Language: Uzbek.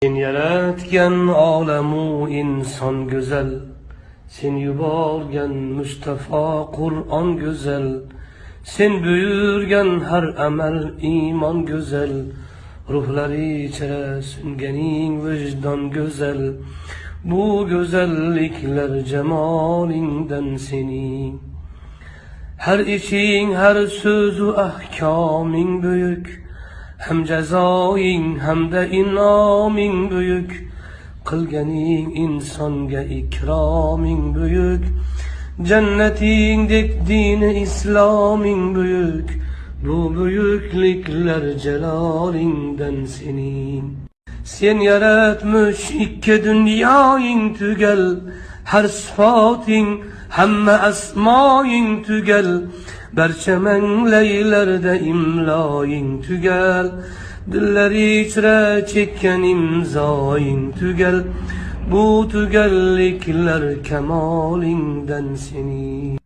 Sen yaratgan olamu inson go'zal, sen yuborgan Mustafa Qur'on go'zal, sen buyurgan har amal iymon go'zal, ruhlari ichra sunganing vijdon go'zal, bu go'zalliklar jamolingdan sening. Har ishing, har so'zu ahkoming buyuk, hem jazoing hamda inoming buyuk, qilganing insonga ikroming buyuk, jannatingdek dini isloming buyuk, bu buyukliklar jalolingdan sening. Sen yaratmish ikki dunyoing tugal, har sifating hamma asmoing tugal, barcha manglaylarda imloing tugal, dillar ichra chekkan imzoing tugal, bu tugalliklar kamolingdan sening.